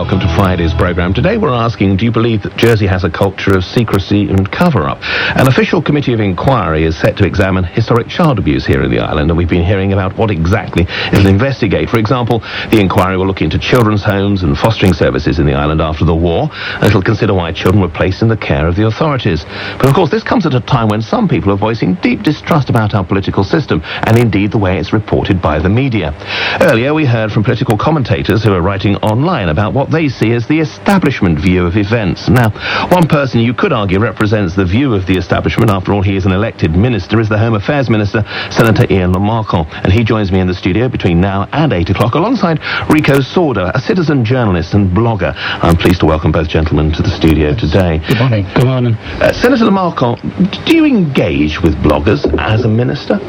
welcome to Friday's programme. Today we're asking, do you believe that Jersey has a culture of secrecy and cover-up? An official committee of inquiry is set to examine historic child abuse here in the island, and we've been hearing about what exactly it'll investigate. For example, the inquiry will look into children's homes and fostering services in the island after the war, and it'll consider why children were placed in the care of the authorities. But of course, this comes at a time when some people are voicing deep distrust about our political system, and indeed the way it's reported by the media. Earlier, we heard from political commentators who are writing online about what they see as the establishment view of events. Now, one person you could argue represents the view of the establishment, after all he is an elected minister, is the Home Affairs Minister, Senator Ian Lamarcke. And he joins me in the studio between now and 8 o'clock alongside Rico Sorda, a citizen journalist and blogger. I'm pleased to welcome both gentlemen to the studio today. Good morning. Good morning. Senator Lamarcke, do you engage with bloggers as a minister?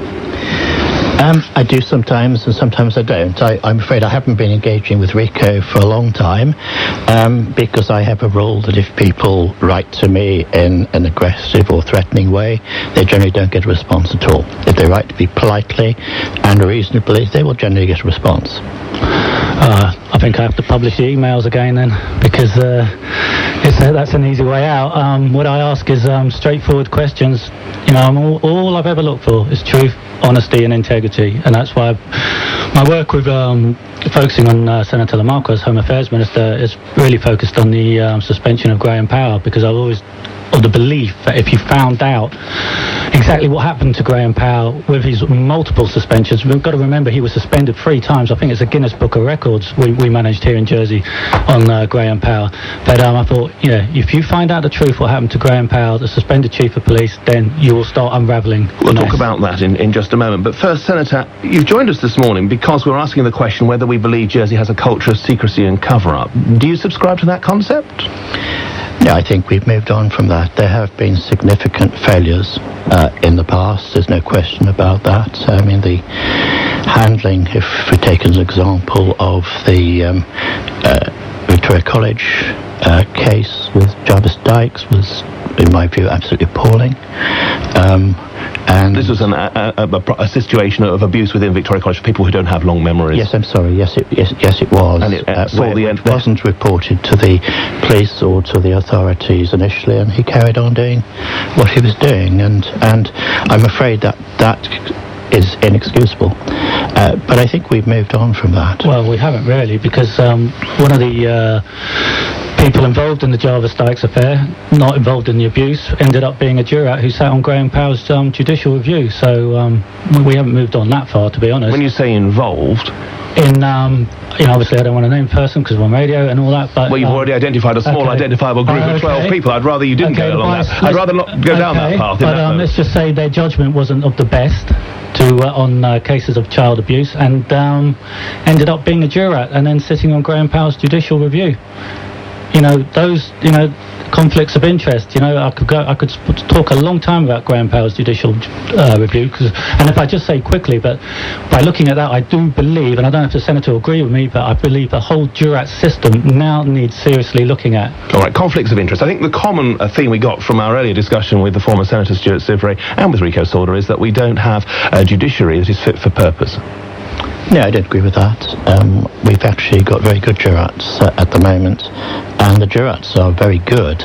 I do sometimes, and sometimes I don't. I'm afraid I haven't been engaging with Rico for a long time, because I have a rule that if people write to me in an aggressive or threatening way, they generally don't get a response at all. If they write to me politely and reasonably, they will generally get a response. I think I have to publish the emails again then, because that's an easy way out. What I ask is straightforward questions. You know, all I've ever looked for is truth, honesty and integrity, and that's why my work with focusing on Senator Lamarcke as Home Affairs Minister is really focused on the suspension of Graham Power, because I've always of the belief that if you found out exactly what happened to Graham Power with his multiple suspensions, we've got to remember he was suspended 3 times. I think it's a Guinness Book of Records we managed here in Jersey on Graham Power. But I thought, you know, if you find out the truth what happened to Graham Power, the suspended Chief of Police, then you will start unravelling. We'll talk about that in just a moment. But first, Senator, you've joined us this morning because we're asking the question whether we believe Jersey has a culture of secrecy and cover-up. Do you subscribe to that concept? Yeah, I think we've moved on from that. There have been significant failures in the past. There's no question about that. I mean, the handling, if we take as an example of the Victoria College case with Jarvis Dykes, was, in my view, absolutely appalling. And this was a situation of abuse within Victoria College for people who don't have long memories. Yes, I'm sorry. Yes, it was. And it saw the end. It wasn't reported to the police or to the authorities initially, and he carried on doing what he was doing. And I'm afraid that is inexcusable. But I think we've moved on from that. Well, we haven't really, because one of the people involved in the Jarvis Dykes affair, not involved in the abuse, ended up being a jurat who sat on Graham Power's judicial review. So we haven't moved on that far, to be honest. When you say involved, in you know, obviously I don't want to name person because we're on radio and all that, but well, you've already identified a small identifiable group of 12 people. I'd rather you didn't go along that. I'd rather not go down that path. But let's just say their judgment wasn't of the best on cases of child abuse, and ended up being a jurat and then sitting on Graham Power's judicial review. You know, those, you know, conflicts of interest. You know, I could talk a long time about Graham Power's judicial review, and if I just say quickly, but by looking at that, I do believe, and I don't know if the Senator agree with me, but I believe the whole jurat system now needs seriously looking at. All right, conflicts of interest. I think the common theme we got from our earlier discussion with the former Senator Stuart Sivray and with Rico Sorda is that we don't have a judiciary that is fit for purpose. Yeah, I don't agree with that. We've actually got very good jurats at the moment, and the jurats are very good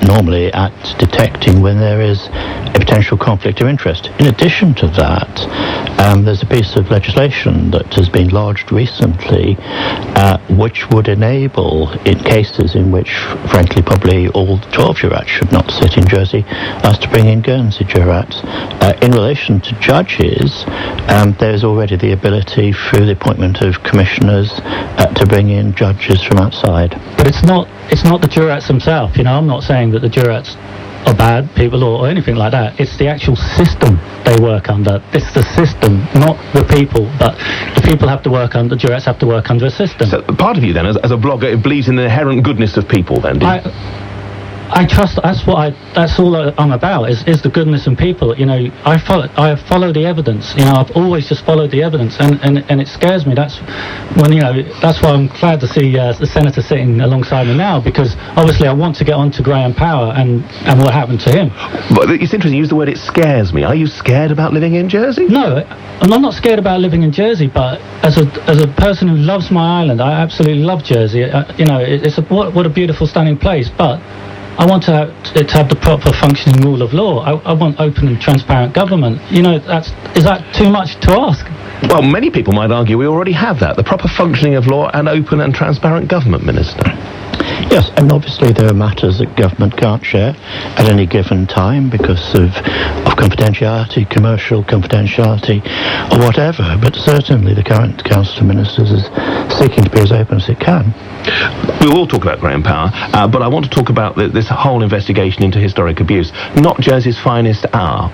normally at detecting when there is a potential conflict of interest. In addition to that, there's a piece of legislation that has been lodged recently which would enable, in cases in which, frankly, probably all 12 jurats should not sit in Jersey, us to bring in Guernsey jurats. In relation to judges, there's already the ability through the appointment of commissioners to bring in judges from outside. But it's not the jurats themselves. You know, I'm not saying that the jurats are bad people or anything like that. It's the actual system they work under. It's the system, not the people. But the people have to work under, the jurats have to work under a system. So part of you then, as a blogger, believes in the inherent goodness of people then, do you? I trust. That's all I'm about. Is the goodness in people. You know, I follow the evidence. You know, I've always just followed the evidence, and it scares me. That's when, you know, that's why I'm glad to see the senator sitting alongside me now, because obviously I want to get on to Graham Power and what happened to him. But it's interesting. You use the word "it scares me." Are you scared about living in Jersey? No, I'm not scared about living in Jersey. But as a person who loves my island, I absolutely love Jersey. You know, what a beautiful, stunning place. But I want it to have the proper functioning rule of law. I want open and transparent government. You know, is that too much to ask? Well, many people might argue we already have that, the proper functioning of law and open and transparent government, Minister. Yes, and obviously there are matters that government can't share at any given time because of confidentiality, commercial confidentiality, or whatever. But certainly the current Council of Ministers is seeking to be as open as it can. We will talk about Graham Power, but I want to talk about this whole investigation into historic abuse, not Jersey's finest hour.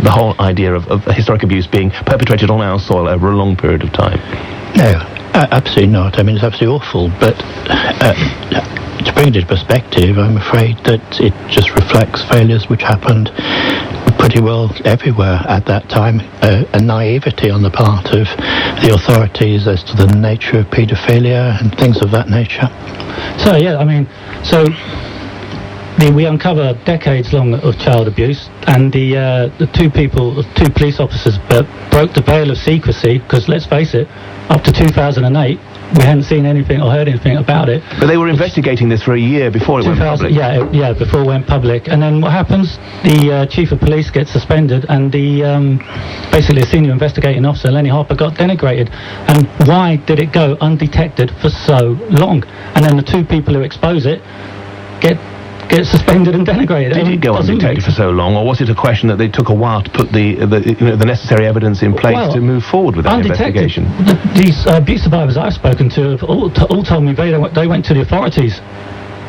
The whole idea of historic abuse being perpetrated on our soil over a long period of time. No, absolutely not. I mean, it's absolutely awful, but to bring it into perspective, I'm afraid that it just reflects failures which happened pretty well everywhere at that time, a naivety on the part of the authorities as to the nature of paedophilia and things of that nature. So, yeah, I mean, we uncover decades long of child abuse, and the two police officers broke the veil of secrecy, because let's face it, up to 2008 we hadn't seen anything or heard anything about it. But they were investigating this for a year before it went public. Yeah, before it went public. And then what happens? The chief of police gets suspended, and basically the senior investigating officer, Lenny Harper, got denigrated. And why did it go undetected for so long? And then the two people who expose it get suspended and denigrated. Did it go undetected for so long, or was it a question that they took a while to put the necessary evidence in place to move forward with that investigation? These abuse survivors I've spoken to have all told me they went to the authorities,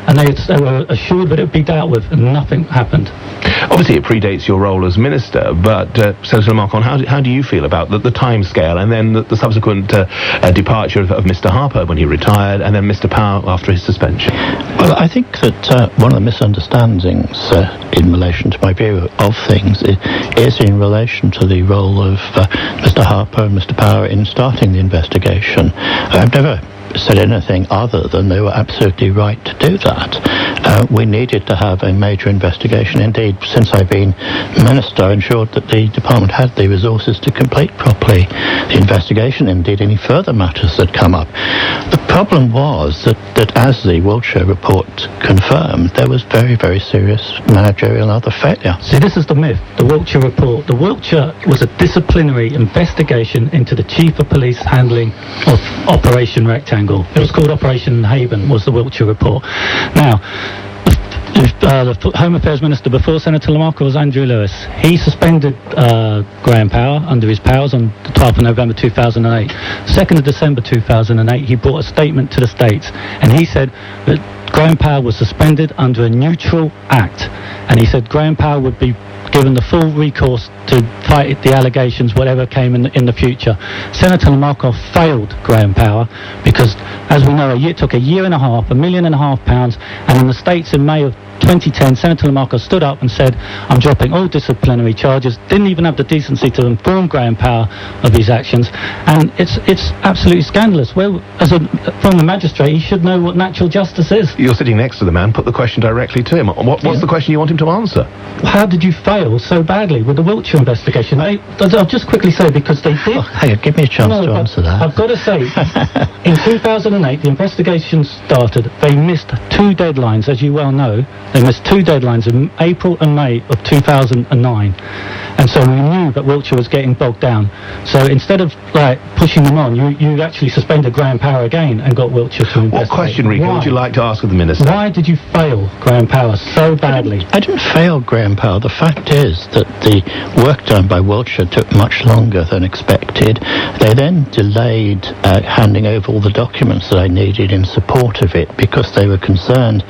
and they were assured that it would be dealt with, and nothing happened. Obviously, it predates your role as minister, but Senator Lamarcon, how do you feel about the time scale, and then the subsequent departure of Mr. Harper when he retired, and then Mr. Power after his suspension? Well, I think that one of the misunderstandings in relation to my view of things is in relation to the role of Mr. Harper and Mr. Power in starting the investigation. I've never said anything other than they were absolutely right to do that. We needed to have a major investigation. Indeed, since I've been minister, I ensured that the department had the resources to complete properly the investigation, indeed any further matters that come up. The problem was that as the Wiltshire report confirmed, there was very, very serious managerial and other failure. See, this is the myth, the Wiltshire report. The Wiltshire was a disciplinary investigation into the chief of police handling of Operation Rectangle. It was called Operation Haven, was the Wiltshire report. Now, the Home Affairs Minister before Senator Lamarcon was Andrew Lewis. He suspended Graham Power under his powers on the 12th of November 2008. 2nd of December 2008, he brought a statement to the States, and he said that Graham Power was suspended under a neutral act, and he said Graham Power would be given the full recourse to fight the allegations, whatever came in the future. Senator Lamarcon failed Graham Power because, as we know, it took a year and a half, £1.5 million, and in the States in May of 2010, Senator Lamarcon stood up and said, I'm dropping all disciplinary charges, didn't even have the decency to inform Graham Power of his actions, and it's absolutely scandalous. Well, from the magistrate, he should know what natural justice is. You're sitting next to the man, put the question directly to him. What's the question you want him to answer? How did you fail so badly with the Wiltshire investigation? I'll just quickly say, because they did... Hey, give me a chance to answer that. I've got to say, in 2008, the investigation started. They missed two deadlines, as you well know. They missed two deadlines in April and May of 2009. And so we knew that Wiltshire was getting bogged down. So instead of pushing them on, you actually suspended Graham Power again and got Wiltshire to investigate. What question, Rico, would you like to ask of the Minister? Why did you fail Graham Power so badly? I didn't fail Graham Power. The fact is that the work work done by Wiltshire took much longer than expected. They then delayed handing over all the documents that I needed in support of it because they were concerned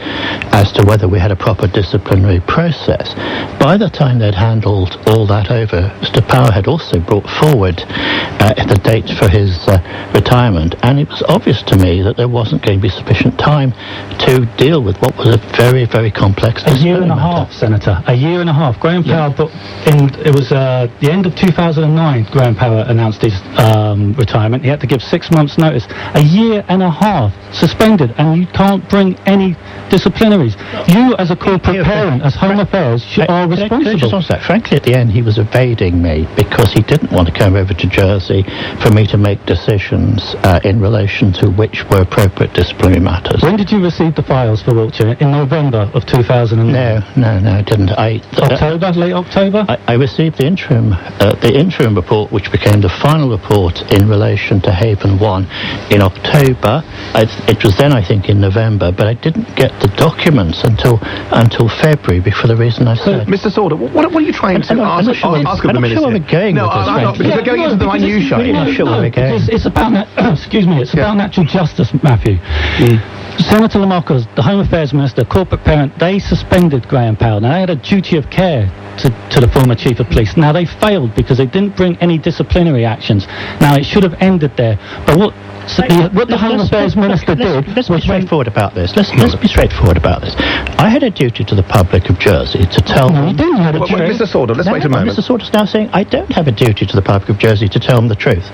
as to whether we had a proper disciplinary process. By the time they'd handled all that over, Mr. Power had also brought forward the date for his retirement, and it was obvious to me that there wasn't going to be sufficient time to deal with what was a very, very complex A year and a half, Senator. A year and a half. Graham Power, it was the end of 2009, Graham Power announced his retirement. He had to give 6 months' notice. A year and a half suspended, and you can't bring any disciplinaries. You, as a corporate parent, as Home Affairs, are responsible. Frankly, at the end, he was evading me because he didn't want to come over to Jersey for me to make decisions in relation to which were appropriate disciplinary matters. When did you receive the files for Wiltshire? In November of 2009? No, I didn't. October, late October? I received the interim report, which became the final report in relation to Haven 1 in October. It was then, I think, in November, but I didn't get the documents until February, for the reason I said. Mr. Sauder, what are you trying to ask of the Minister? I'm not sure where we're going with this. I'm not, because we're going into the minutiae. I'm not sure where we're going. It's about, it's about natural justice, Matthew. Senator Lamarcus, the Home Affairs Minister, corporate parent, they suspended Graham Power. Now, they had a duty of care to the former Chief of Police. Now, they failed because they didn't bring any disciplinary actions. Now, it should have ended there. But what the Home Affairs Minister did... Let's be straightforward about this. Let's be straightforward about this. I had a duty to the public of Jersey to tell them... No, you didn't have a duty. Mr. Sauder, let's wait a moment. Mr. Sauder's now saying I don't have a duty to the public of Jersey to tell them the truth.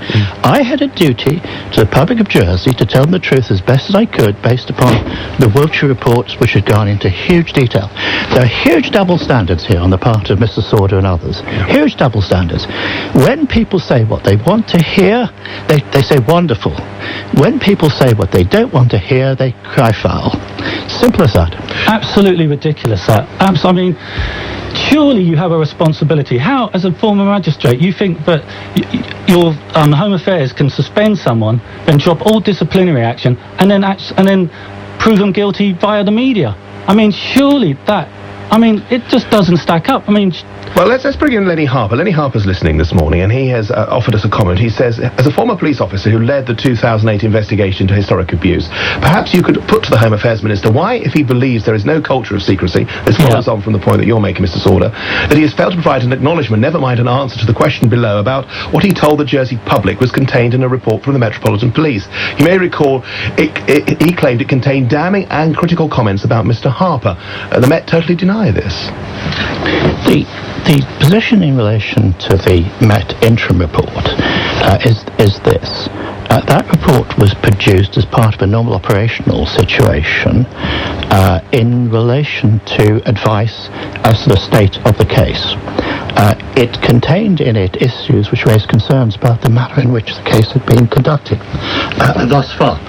I had a duty to the public of Jersey to tell them the truth as best as I could based upon the Wiltshire reports, which had gone into huge detail. There are huge double standards here on the part of Mr. Sauder and others. Huge double standards. When people say what they want to hear, they say wonderful. When people say what they don't want to hear, they cry foul. Simple as that. Absolutely ridiculous, that. I mean, surely you have a responsibility. How, as a former magistrate, you think that your Home Affairs can suspend someone, then drop all disciplinary action, and then prove them guilty via the media? I mean, surely that... I mean, it just doesn't stack up. I mean... Well, let's bring in Lenny Harper. Lenny Harper's listening this morning, and he has offered us a comment. He says, as a former police officer who led the 2008 investigation into historic abuse, perhaps you could put to the Home Affairs Minister why, if he believes there is no culture of secrecy, this follows on from the point that you're making, Mr. Sauder, that he has failed to provide an acknowledgement, never mind an answer to the question below about what he told the Jersey public was contained in a report from the Metropolitan Police. You may recall he claimed it contained damning and critical comments about Mr. Harper. The Met totally deny this. The position in relation to the Met interim report is this. That report was produced as part of a normal operational situation in relation to advice as to the state of the case. It contained in it issues which raised concerns about the manner in which the case had been conducted thus far.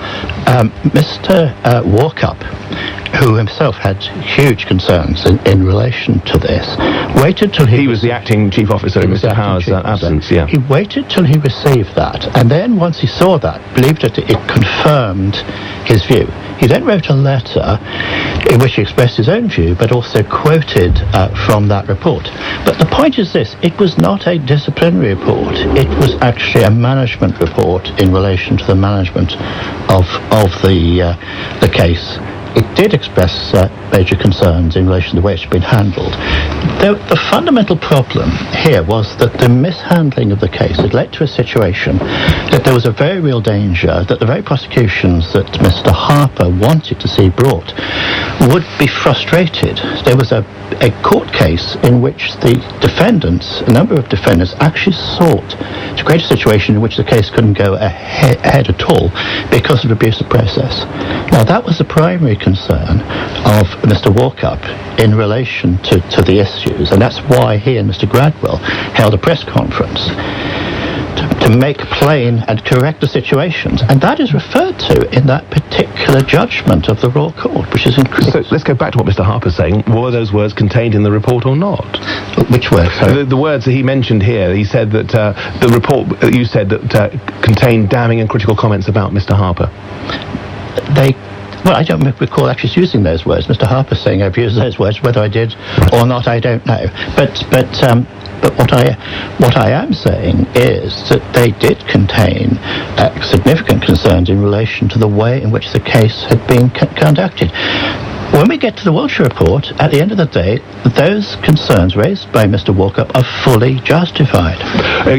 Mr. Walkup, who himself had huge concerns in relation to this, waited till he was the acting chief officer in Mr. Power's absence. He waited till he received that, and then once he saw that, believed it confirmed his view. He then wrote a letter in which he expressed his own view, but also quoted from that report. But the point is this: it was not a disciplinary report. It was actually a management report in relation to the management of the case. It did express major concerns in relation to the way it's been handled. The fundamental problem here was that the mishandling of the case had led to a situation that there was a very real danger that the very prosecutions that Mr. Harper wanted to see brought would be frustrated. There was a court case in which the defendants, a number of defendants, actually sought to create a situation in which the case couldn't go ahead at all because of abuse of process. Now, that was the primary concern of Mr. Walkup in relation to the issues, and that's why he and Mr. Gradwell held a press conference to make plain and correct the situations, and that is referred to in that particular judgment of the Royal Court, which is incredible. So let's go back to what Mr. Harper's saying. Were those words contained in the report or not? Which words? The words that he mentioned here. He said that the report you said that contained damning and critical comments about Mr. Harper. Well, I don't recall actually using those words. Mr. Harper's saying I've used those words. Whether I did or not, I don't know. But But what I am saying is that they did contain significant concerns in relation to the way in which the case had been conducted. When we get to the Wiltshire report, at the end of the day, those concerns raised by Mr. Walkup are fully justified.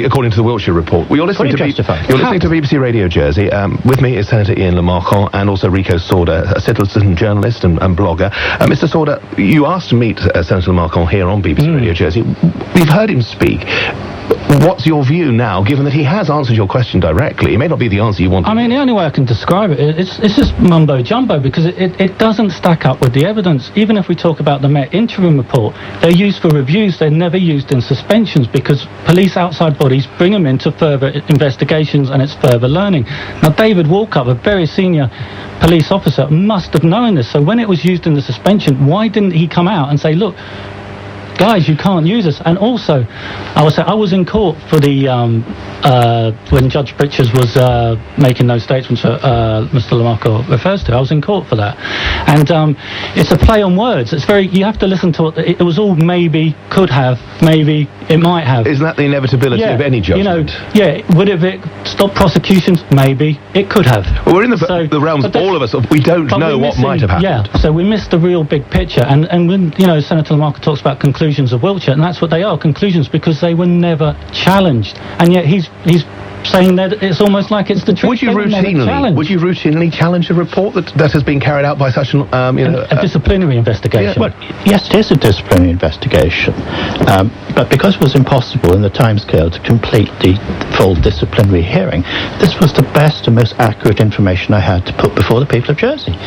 According to the Wiltshire report. Well, you're listening Fully justified. You're listening to BBC Radio Jersey. With me is Senator Ian Lamarchon and also Rico Sorda, a citizen journalist and blogger. Mr. Sorda, you asked to meet Senator Lamarchon here on BBC Radio Jersey. We've heard him speak. What's your view now, given that he has answered your question directly? It may not be the answer you want. I mean, the only way I can describe it, it's just mumbo-jumbo, because it doesn't stack up with the evidence. Even if we talk about the Met interim report, they're used for reviews, they're never used in suspensions, because police outside bodies bring them into further investigations and it's further learning. Now, David Walkup, a very senior police officer, must have known this, so when it was used in the suspension, why didn't he come out and say, look, guys, you can't use this? And also, I would say I was in court for the when Judge Pritchard was making those statements that Mr. Lamarchon refers to. I was in court for that, and it's a play on words. It's very, you have to listen to it. It was all maybe, could have, maybe, it might have. Isn't that the inevitability of any judgment? You know, would it stop prosecutions? Maybe it could have. Well, we're in the realms of all of us. We don't know what might have happened. Yeah, so we missed the real big picture. And when, you know, Senator Lamarchon talks about conclusions of Wiltshire, and that's what they are, conclusions, because they were never challenged. And yet he's saying that it's almost like it's the truth. Would you routinely challenge a report that has been carried out by such a disciplinary investigation? Well, yes, it is a disciplinary investigation, but because it was impossible in the timescale to complete the full disciplinary hearing, this was the best and most accurate information I had to put before the people of Jersey.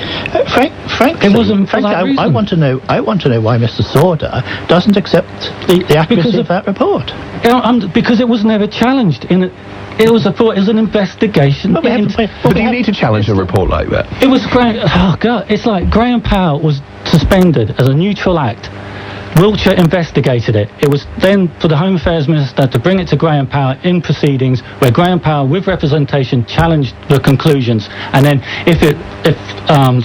Frankly, it wasn't for that reason. I want to know why Mr. Sorda doesn't accept the accuracy of that report. Because it was never challenged in it. It was an investigation. But do you need to challenge a report like that? It was it's like Graham Powell was suspended as a neutral act. Wiltshire investigated it. It was then for the Home Affairs Minister to bring it to Graham Powell in proceedings, where Graham Powell, with representation, challenged the conclusions. And then if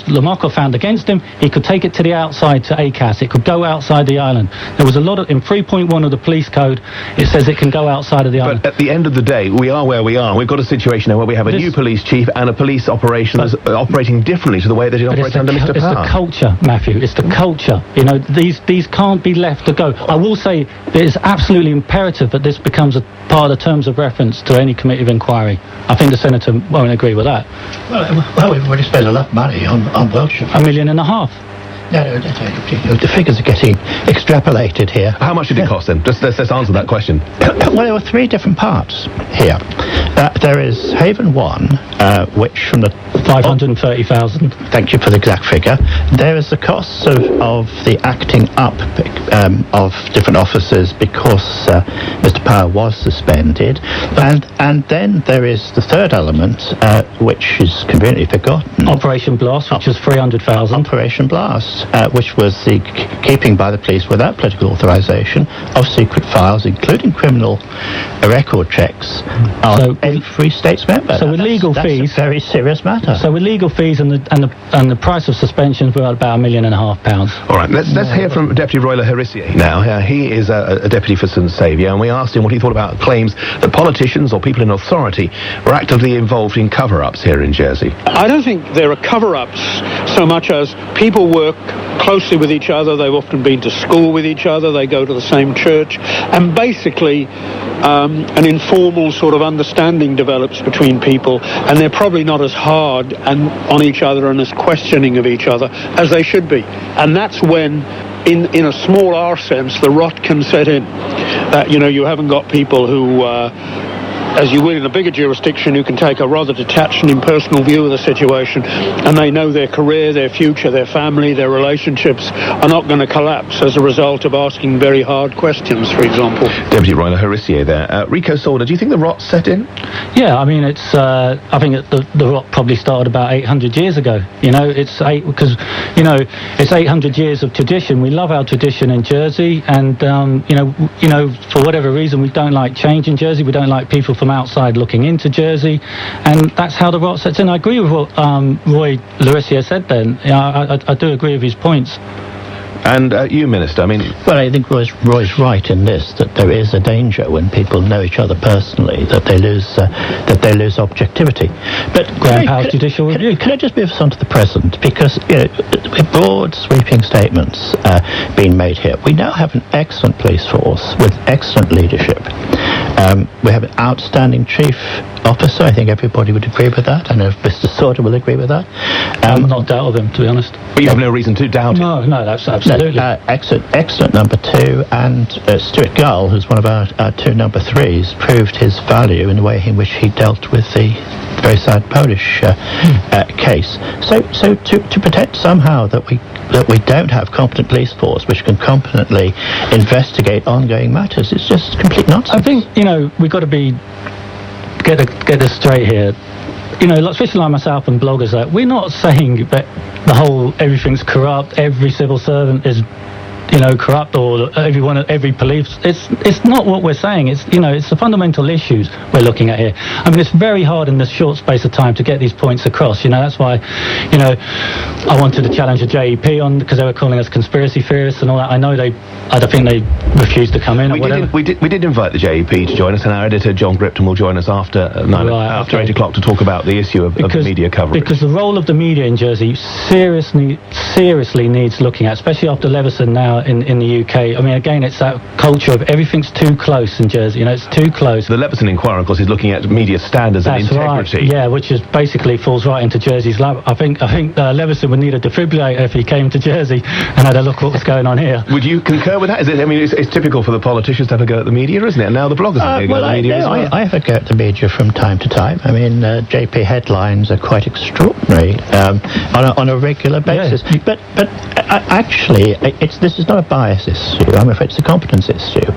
Lamarchon found against him, he could take it to the outside, to ACAS. It could go outside the island. There was a lot of, in 3.1 of the police code, it says it can go outside of the island. But at the end of the day, we are where we are. We've got a situation now where we have a new police chief and a police operation that's operating differently to the way that it operates under Mr. Power. It's the culture, Matthew. It's the culture. You know, these can't be left to go. I will say that it's absolutely imperative that this becomes a part of the terms of reference to any committee of inquiry. I think the Senator won't agree with that. Well, we've already spent a lot of money on Wiltshire. $1.5 million. No, the figures are getting extrapolated here. How much did it cost then? Let's answer that question. Well, there were three different parts here. There is Haven 1, which from the 530,000. Thank you for the exact figure. There is the costs of the acting up of different officers because Mr. Power was suspended, and then there is the third element, which is conveniently forgotten. Operation Blast, which was 300,000. Operation Blast. Which was the keeping by the police without political authorization of secret files, including criminal record checks, on every state's member. So with legal fees, that's a very serious matter. So with legal fees and the price of suspensions, we're at about £1.5 million. All right, let's hear from Deputy Roy Leharissier now. He is a deputy for St Saviour, and we asked him what he thought about claims that politicians or people in authority were actively involved in cover-ups here in Jersey. I don't think there are cover-ups so much as people work closely with each other. They've often been to school with each other. They go to the same church, and basically an informal sort of understanding develops between people, and they're probably not as hard on each other and as questioning of each other as they should be. And that's when, in a small R sense, the rot can set in. That, you know, you haven't got people who as you will in a bigger jurisdiction, who can take a rather detached and impersonal view of the situation, and they know their career, their future, their family, their relationships are not going to collapse as a result of asking very hard questions, for example. Deputy Roy Leharissier there. Rico Sorda, do you think the rot set in? Yeah, I mean, it's. I think the rot probably started about 800 years ago. You know, it's 800 years of tradition. We love our tradition in Jersey, and you know, for whatever reason, we don't like change in Jersey. We don't like people from outside looking into Jersey, and that's how the rot sets in. I agree with what Roy Leharissier said then. Yeah, I do agree with his points. And you, Minister, I mean... Well, I think Roy's right in this, that there is a danger when people know each other personally, that they lose objectivity. But Graham Powell's judicial review. Can I just move us on to the present? Because, with broad, sweeping statements being made here, we now have an excellent police force with excellent leadership. We have an outstanding chief officer. I think everybody would agree with that. I know if Mr. Sauter will agree with that. I'm not doubt of him, to be honest. But you have no reason to doubt it. No, that's absolutely. Excellent number 2, and Stuart Gull, who's one of our 2 number 3s, proved his value in the way in which he dealt with the very sad Polish case. So to pretend somehow that we don't have competent police force which can competently investigate ongoing matters, it's just complete nonsense. I think we've got to get this straight here. Especially like myself and bloggers, we're not saying that everything's corrupt, every civil servant is corrupt, or every police. It's not what we're saying. It's the fundamental issues we're looking at here. I mean, it's very hard in this short space of time to get these points across. That's why I wanted to challenge the JEP on, because they were calling us conspiracy theorists and all that. I don't think they refused to come in. We did invite the JEP to join us, and our editor John Gripton will join us after 8 o'clock to talk about the issue of the media coverage. Because the role of the media in Jersey seriously needs looking at, especially after Leveson now in the UK. I mean, again, it's that culture of everything's too close in Jersey. It's too close. The Leveson inquiry, of course, is looking at media standards and integrity. Right. Yeah, which is basically falls right into Jersey's lap. I think Leveson would need a defibrillator if he came to Jersey and had a look at what's going on here. Would you concur with that? It's typical for the politicians to have a go at the media, isn't it? And now the bloggers have a go at the media as well. I have a go at the media from time to time. I mean, JP headlines are quite extraordinary on a regular basis. Yeah. But actually, this is not a bias issue. I'm afraid it's a competence issue.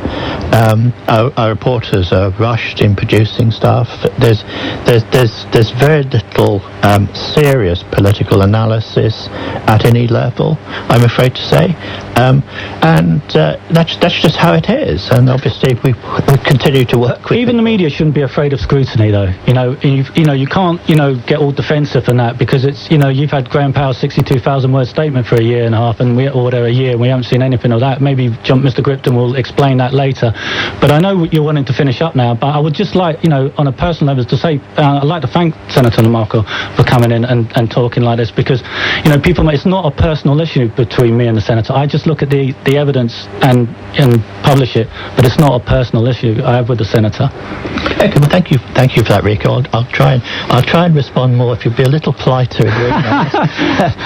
Our reporters are rushed in producing stuff. There's very little serious political analysis at any level, I'm afraid to say, and that's just how it is. And obviously we continue to work with. Even the media shouldn't be afraid of scrutiny, though. You can't get all defensive in that, because it's you've had Graham Powell's 62,000 word statement for a year and a half, and we haven't seen anything of that. Maybe Mr. Gripton will explain that later. But I know you're wanting to finish up now, but I would just like, on a personal level, to say I'd like to thank Senator Lamarco for coming in and talking like this, because it's not a personal issue between me and the Senator. I just look at the evidence and publish it, but it's not a personal issue I have with the Senator. Okay, well, thank you for that, Rico. I'll try and respond more if you'll be a little politer in your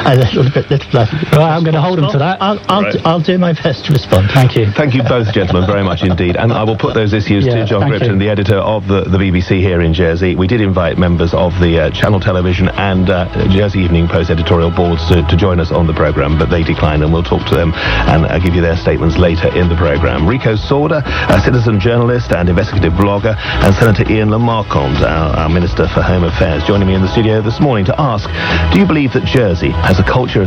a little bit. Right, I'm going to hold him to that. I'll do my best to respond. Thank you. Thank you both, gentlemen, very much indeed. And I will put those issues to John Gripton, the editor of the BBC here in Jersey. We did invite members of the Channel Television and Jersey Evening Post editorial boards to join us on the programme, but they declined, and we'll talk to them and give you their statements later in the programme. Rico Sauter, a citizen journalist and investigative blogger, and Senator Ian Lamarcond, our Minister for Home Affairs, joining me in the studio this morning to ask, do you believe that Jersey has a culture of